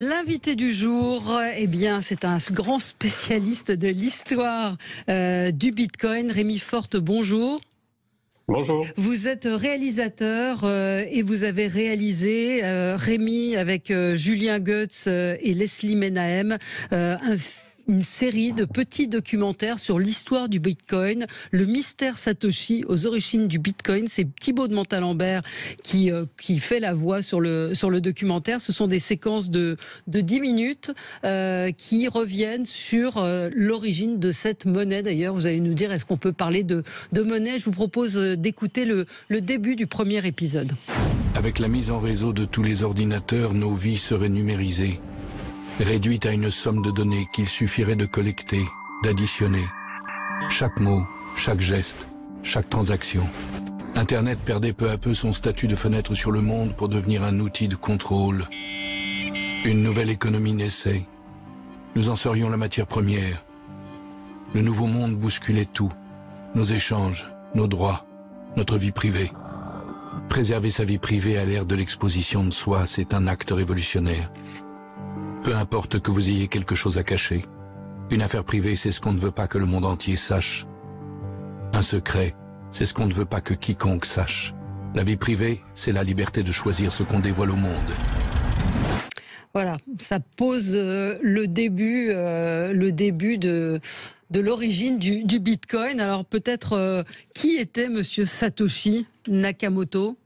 L'invité du jour, eh bien, c'est un grand spécialiste de l'histoire du Bitcoin. Rémi Forte, bonjour. Bonjour. Vous êtes réalisateur et vous avez réalisé, Rémi, avec Julien Goetz et Leslie Menahem, une série de petits documentaires sur l'histoire du Bitcoin, le mystère Satoshi aux origines du Bitcoin. C'est Thibaut de Montalembert qui fait la voix sur le documentaire. Ce sont des séquences de 10 minutes qui reviennent sur l'origine de cette monnaie. D'ailleurs, vous allez nous dire, est-ce qu'on peut parler de monnaie? Je vous propose d'écouter le début du premier épisode. Avec la mise en réseau de tous les ordinateurs, nos vies seraient numérisées, réduites à une somme de données qu'il suffirait de collecter, d'additionner. Chaque mot, chaque geste, chaque transaction. Internet perdait peu à peu son statut de fenêtre sur le monde pour devenir un outil de contrôle. Une nouvelle économie naissait. Nous en serions la matière première. Le nouveau monde bousculait tout. Nos échanges, nos droits, notre vie privée. Préserver sa vie privée à l'ère de l'exposition de soi, c'est un acte révolutionnaire. Peu importe que vous ayez quelque chose à cacher. Une affaire privée, c'est ce qu'on ne veut pas que le monde entier sache. Un secret, c'est ce qu'on ne veut pas que quiconque sache. La vie privée, c'est la liberté de choisir ce qu'on dévoile au monde. Voilà, ça pose le début de l'origine du Bitcoin. Alors peut-être, qui était Monsieur Satoshi Nakamoto ?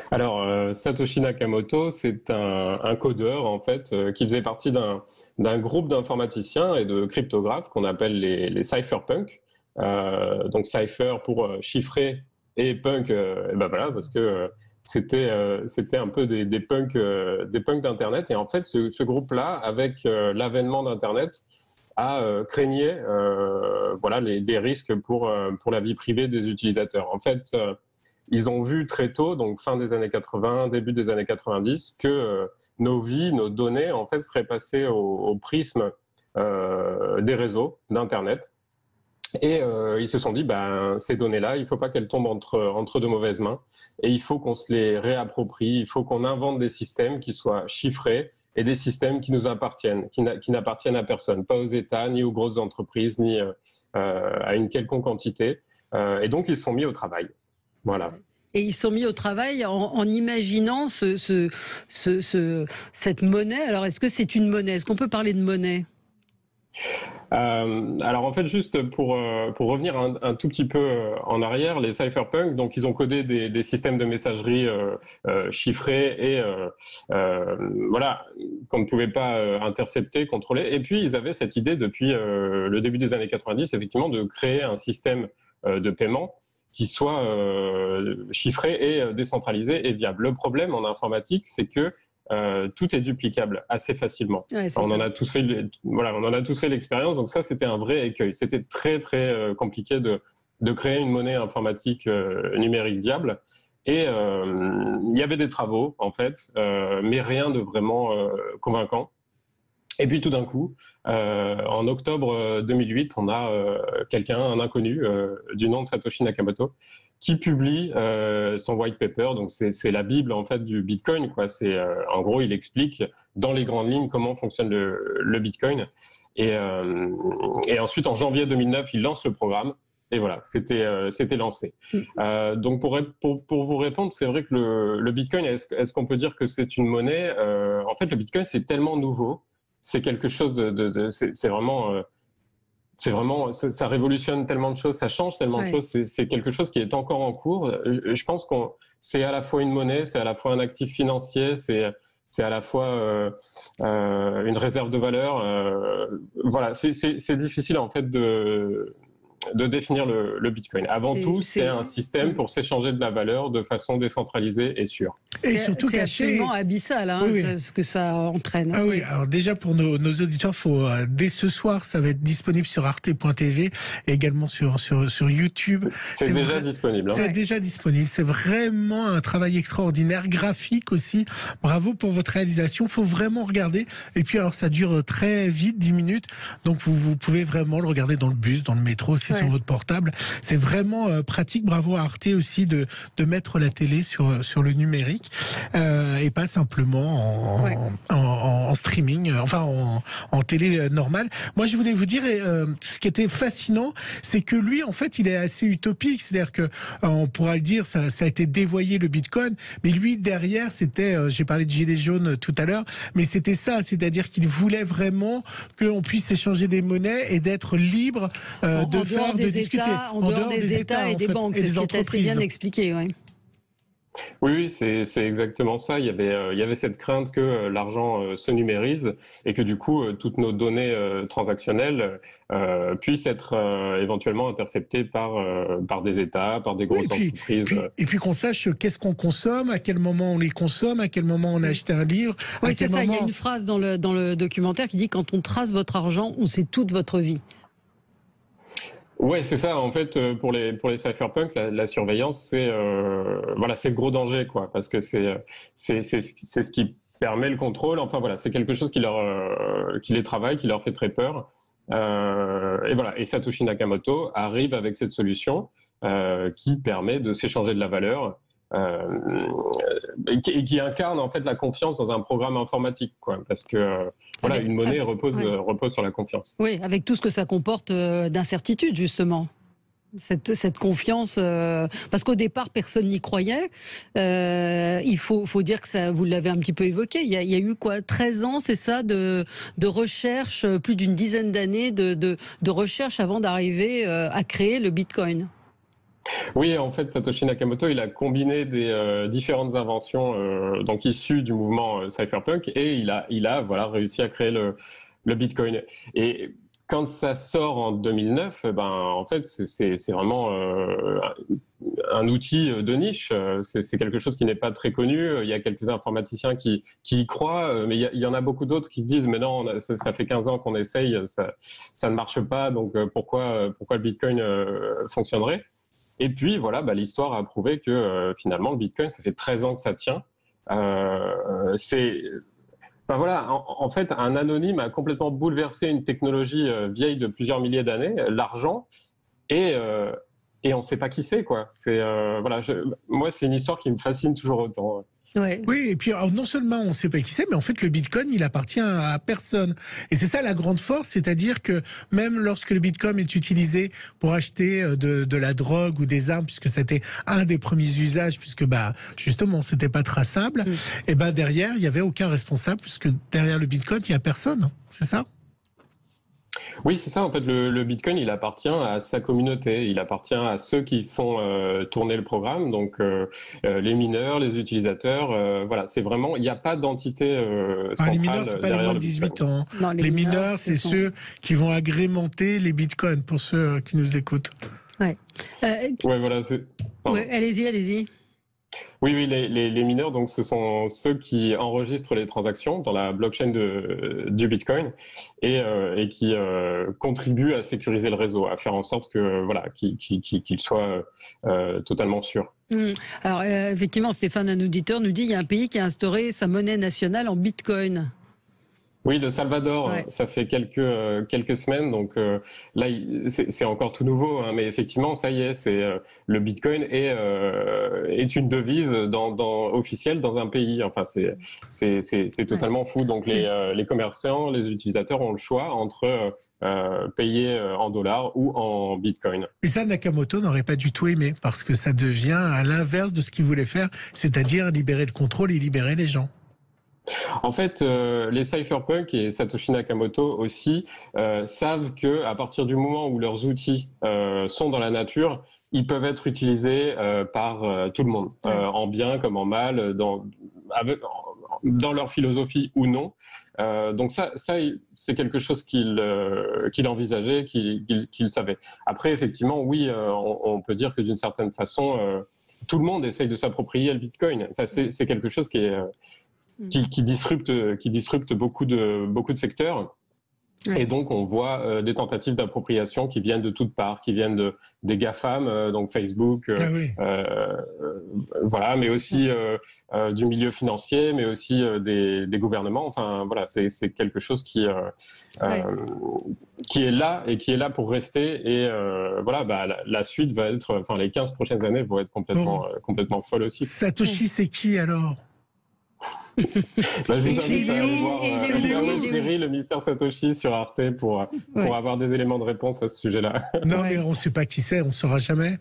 Alors, Satoshi Nakamoto, c'est un codeur, en fait, qui faisait partie d'un groupe d'informaticiens et de cryptographes qu'on appelle les cypherpunks. Donc, cypher pour chiffrer et punk, ben voilà, parce que c'était un peu des punks d'Internet. Et en fait, ce groupe-là, avec l'avènement d'Internet, craignait voilà, des risques pour la vie privée des utilisateurs. En fait, ils ont vu très tôt, donc fin des années 80, début des années 90, que nos vies, nos données, en fait, seraient passées au prisme des réseaux d'Internet. Et ils se sont dit, ces données-là, il ne faut pas qu'elles tombent entre de mauvaises mains. Et il faut qu'on se les réapproprie, il faut qu'on invente des systèmes qui soient chiffrés et des systèmes qui nous appartiennent, qui n'appartiennent à personne, pas aux États, ni aux grosses entreprises, ni à une quelconque entité. Et donc, ils se sont mis au travail. Voilà. Et ils sont mis au travail en imaginant cette monnaie. Alors, est-ce que c'est une monnaie? Est-ce qu'on peut parler de monnaie? Alors en fait, juste pour revenir un tout petit peu en arrière, les cypherpunks, donc ils ont codé des systèmes de messagerie chiffrés et voilà, qu'on ne pouvait pas intercepter, contrôler. Et puis ils avaient cette idée depuis le début des années 90, effectivement, de créer un système de paiement qui soit chiffré et décentralisé et viable. Le problème en informatique, c'est que tout est duplicable assez facilement. Ouais, on en a tous fait, on en a tous fait l'expérience. Donc ça, c'était un vrai écueil. C'était très très compliqué de créer une monnaie informatique numérique viable. Et il y avait des travaux en fait, mais rien de vraiment convaincant. Et puis tout d'un coup, en octobre 2008, on a un inconnu du nom de Satoshi Nakamoto, qui publie son white paper. Donc c'est la bible en fait du Bitcoin, quoi. C'est en gros, il explique dans les grandes lignes comment fonctionne le Bitcoin. Et ensuite, en janvier 2009, il lance le programme. Et voilà, c'était lancé. Donc pour vous répondre, c'est vrai que le Bitcoin, est-ce qu'on peut dire que c'est une monnaie? En fait, le Bitcoin, c'est tellement nouveau. C'est quelque chose c'est vraiment, ça révolutionne tellement de choses, ça change tellement de choses. C'est quelque chose qui est encore en cours. Je pense c'est à la fois une monnaie, c'est à la fois un actif financier, c'est à la fois une réserve de valeur. Voilà, c'est difficile en fait de définir le Bitcoin. Avant tout, c'est un système pour s'échanger de la valeur de façon décentralisée et sûre. Et surtout c'est absolument abyssal, hein, oui. Ce que ça entraîne. Ah oui, alors déjà pour nos auditeurs, dès ce soir, ça va être disponible sur arte.tv et également sur YouTube. C'est déjà disponible. C'est déjà disponible. C'est vraiment un travail extraordinaire, graphique aussi. Bravo pour votre réalisation. Il faut vraiment regarder. Et puis alors, ça dure très vite, 10 minutes. Donc vous pouvez vraiment le regarder dans le bus, dans le métro. sur votre portable. C'est vraiment pratique. Bravo à Arte aussi de mettre la télé sur le numérique et pas simplement en streaming, enfin en télé normale. Moi, je voulais vous dire, ce qui était fascinant, c'est que lui, en fait, il est assez utopique. C'est-à-dire que on pourra le dire, ça a été dévoyé le Bitcoin, mais lui derrière, c'était, j'ai parlé de gilets jaunes tout à l'heure, mais c'était ça, c'est-à-dire qu'il voulait vraiment qu'on puisse échanger des monnaies et d'être libre de discuter en dehors des États et des banques. C'est assez bien expliqué, oui. Oui, c'est exactement ça. Il y avait cette crainte que l'argent se numérise et que du coup, toutes nos données transactionnelles puissent être éventuellement interceptées par des États, par des grosses entreprises. Et puis qu'on sache qu'est-ce qu'on consomme, à quel moment on les consomme, à quel moment on a acheté un livre. Oui, c'est ça. Il y a une phrase dans le documentaire qui dit « Quand on trace votre argent, on sait toute votre vie ». Ouais, c'est ça. En fait, pour les cypherpunks, la surveillance, c'est le gros danger, quoi, parce que c'est ce qui permet le contrôle. Enfin voilà, c'est quelque chose qui les travaille, qui leur fait très peur. Et voilà. Et Satoshi Nakamoto arrive avec cette solution qui permet de s'échanger de la valeur. Et qui incarne en fait la confiance dans un programme informatique, quoi, parce que une monnaie repose sur la confiance. Oui, avec tout ce que ça comporte d'incertitude, justement. Cette confiance, parce qu'au départ personne n'y croyait. Il faut dire que ça, vous l'avez un petit peu évoqué. Il y a eu quoi, 13 ans, c'est ça, de recherche, plus d'une dizaine d'années de recherche avant d'arriver à créer le Bitcoin. Oui, en fait, Satoshi Nakamoto, il a combiné des différentes inventions donc issues du mouvement cypherpunk et il a réussi à créer le Bitcoin. Et quand ça sort en 2009, en fait, c'est vraiment un outil de niche. C'est quelque chose qui n'est pas très connu. Il y a quelques informaticiens qui y croient, mais il y en a beaucoup d'autres qui se disent mais non, ça fait 15 ans qu'on essaye, ça ne marche pas, donc pourquoi le Bitcoin fonctionnerait? Et puis l'histoire a prouvé que finalement le Bitcoin, ça fait 13 ans que ça tient. En fait, un anonyme a complètement bouleversé une technologie vieille de plusieurs milliers d'années, l'argent, et on ne sait pas qui c'est, quoi. Moi, c'est une histoire qui me fascine toujours autant. Ouais. Oui, et puis non seulement on ne sait pas qui c'est, mais en fait le Bitcoin, il appartient à personne. Et c'est ça la grande force, c'est-à-dire que même lorsque le Bitcoin est utilisé pour acheter de la drogue ou des armes, puisque c'était un des premiers usages, puisque justement c'était pas traçable, et derrière il y avait aucun responsable, puisque derrière le Bitcoin il y a personne, c'est ça? Oui, c'est ça. En fait, le Bitcoin, il appartient à sa communauté. Il appartient à ceux qui font tourner le programme, donc les mineurs, les utilisateurs. C'est vraiment, il n'y a pas d'entité centrale. Les mineurs, c'est pas les moins de 18 ans. Non, les mineurs, c'est ceux qui vont agrémenter les Bitcoins, pour ceux qui nous écoutent. Ouais. Allez-y. Oui, les mineurs, donc ce sont ceux qui enregistrent les transactions dans la blockchain du Bitcoin et qui contribuent à sécuriser le réseau, à faire en sorte que qu'il soit totalement sûr. Alors effectivement, Stéphane, un auditeur, nous dit il y a un pays qui a instauré sa monnaie nationale en Bitcoin. Oui, le Salvador, ça fait quelques semaines, donc là c'est encore tout nouveau, hein, mais effectivement ça y est, le Bitcoin est une devise officielle dans un pays. Enfin c'est totalement fou. Donc les commerçants, les utilisateurs ont le choix entre payer en dollars ou en Bitcoin. Et ça, Nakamoto n'aurait pas du tout aimé, parce que ça devient à l'inverse de ce qu'il voulait faire, c'est-à-dire libérer le contrôle et libérer les gens. En fait, les cypherpunks et Satoshi Nakamoto aussi savent que à partir du moment où leurs outils sont dans la nature, ils peuvent être utilisés par tout le monde, en bien comme en mal, dans leur philosophie ou non. Donc ça c'est quelque chose qu'il envisageait, qu'il savait. Après, effectivement, oui, on peut dire que d'une certaine façon, tout le monde essaye de s'approprier le Bitcoin. Enfin, c'est quelque chose qui disrupte beaucoup de secteurs. Ouais. Et donc, on voit des tentatives d'appropriation qui viennent de toutes parts, qui viennent des GAFAM, donc Facebook, Ah oui. voilà, mais aussi du milieu financier, mais aussi des gouvernements. Enfin, voilà, c'est quelque chose qui est là et qui est là pour rester. Et voilà, la suite va être, enfin, les 15 prochaines années vont être complètement folles aussi. Satoshi, c'est qui alors? Je vous invite à aller voir la web série Le Mystère Satoshi sur Arte pour avoir des éléments de réponse à ce sujet-là. Non, mais on ne sait pas qui c'est, on ne saura jamais.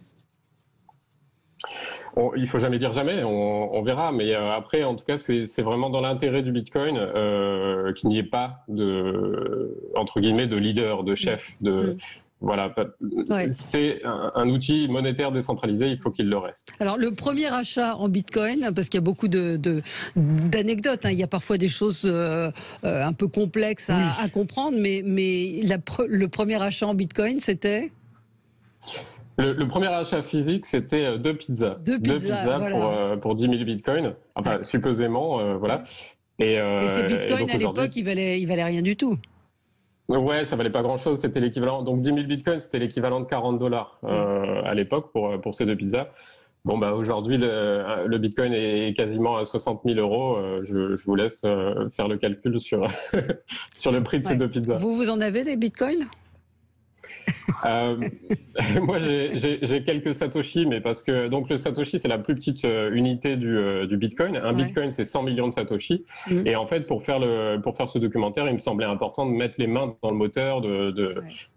Il ne faut jamais dire jamais, on verra. Mais après, en tout cas, c'est vraiment dans l'intérêt du Bitcoin qu'il n'y ait pas entre guillemets, de leader, de chef, Voilà, c'est un outil monétaire décentralisé, il faut qu'il le reste. Alors, le premier achat en Bitcoin, parce qu'il y a beaucoup d'anecdotes, hein, il y a parfois des choses un peu complexes à comprendre, mais le premier achat en Bitcoin, c'était le premier achat physique, c'était 2 pizzas. Deux pizzas voilà. pour 10 000 Bitcoins, enfin, supposément, voilà. Et ces Bitcoins, à l'époque, ils valaient rien du tout. Ouais, ça valait pas grand-chose. C'était l'équivalent. Donc 10 000 Bitcoins, c'était l'équivalent de $40 à l'époque pour ces 2 pizzas. Bon, aujourd'hui, le Bitcoin est quasiment à 60 000 euros. Je vous laisse faire le calcul sur le prix de ces 2 pizzas. Vous en avez des Bitcoins? Moi, j'ai quelques Satoshi, mais parce que donc le Satoshi, c'est la plus petite unité du Bitcoin. Un Bitcoin, c'est 100 millions de Satoshi. Et en fait, pour faire ce documentaire, il me semblait important de mettre les mains dans le moteur,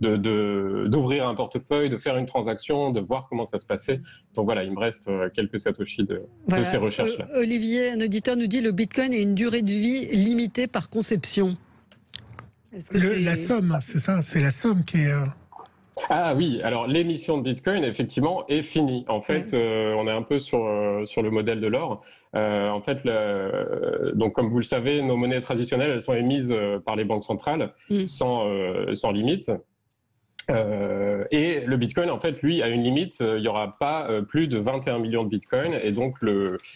d'ouvrir un portefeuille, de faire une transaction, de voir comment ça se passait. Donc voilà, il me reste quelques Satoshi de ces recherches-là. Olivier, un auditeur nous dit le Bitcoin a une durée de vie limitée par conception. La somme, c'est ça, c'est la somme qui est... Ah oui, alors l'émission de Bitcoin, effectivement, est finie. En fait, on est un peu sur le modèle de l'or. En fait, donc comme vous le savez, nos monnaies traditionnelles, elles sont émises par les banques centrales sans limite. Et le Bitcoin, en fait, lui, a une limite. Il n'y aura pas plus de 21 millions de Bitcoins. Et donc,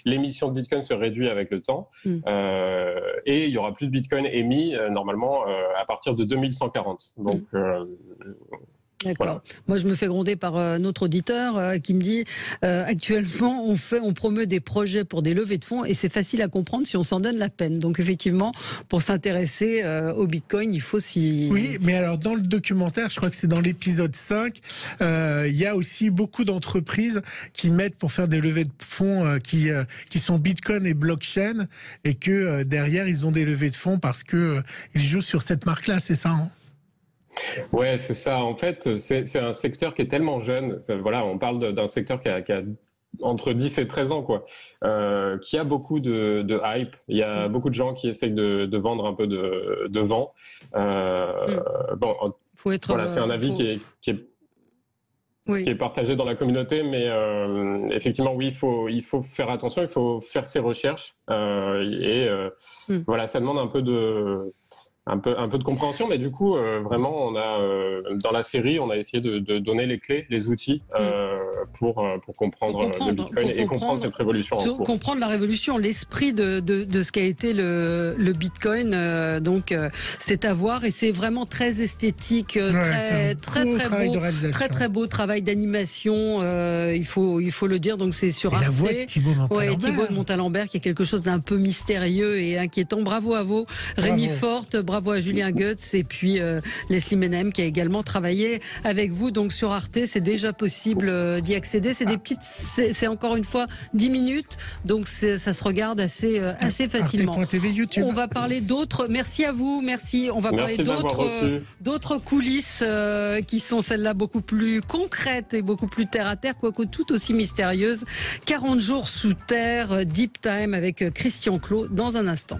l'émission de Bitcoin se réduit avec le temps. Et il n'y aura plus de Bitcoin émis, normalement, à partir de 2140. Donc... D'accord. Voilà. Moi, je me fais gronder par notre auditeur qui me dit actuellement, on promeut des projets pour des levées de fonds et c'est facile à comprendre si on s'en donne la peine. Donc, effectivement, pour s'intéresser au Bitcoin, il faut s'y... Oui, mais alors, dans le documentaire, je crois que c'est dans l'épisode 5, il y a aussi beaucoup d'entreprises qui mettent pour faire des levées de fonds qui sont Bitcoin et blockchain et que derrière, ils ont des levées de fonds parce qu'ils jouent sur cette marque-là, c'est ça, hein? Ouais, c'est ça. En fait, c'est un secteur qui est tellement jeune. Voilà, on parle d'un secteur qui a entre 10 et 13 ans, quoi, qui a beaucoup de hype. Il y a beaucoup de gens qui essayent de vendre un peu de vent. Bon, voilà, c'est un avis qui est partagé dans la communauté, mais effectivement, oui, il faut faire attention, il faut faire ses recherches. Voilà, ça demande un peu de compréhension, mais du coup, vraiment, on a dans la série, on a essayé de donner les clés, les outils pour comprendre le Bitcoin et comprendre cette révolution en cours. Comprendre la révolution, l'esprit de ce qu'a été le Bitcoin. Donc, c'est à voir et c'est vraiment très esthétique, très beau travail d'animation. Il faut le dire. Donc, c'est sur Arte. La voix de Thibaut Montalembert. Thibaut de Montalembert, qui est quelque chose d'un peu mystérieux et inquiétant. Bravo à vous, Rémi Forte. Bravo à Julien Goetz et puis Leslie Menahem qui a également travaillé avec vous. Donc sur Arte, c'est déjà possible d'y accéder. C'est c'est encore une fois 10 minutes, donc ça se regarde assez facilement. Arte.tv, YouTube. On va parler d'autres. Merci à vous, merci. On va parler d'autres coulisses qui sont celles-là beaucoup plus concrètes et beaucoup plus terre à terre, quoique tout aussi mystérieuses. 40 jours sous terre, Deep Time avec Christian Clot dans un instant.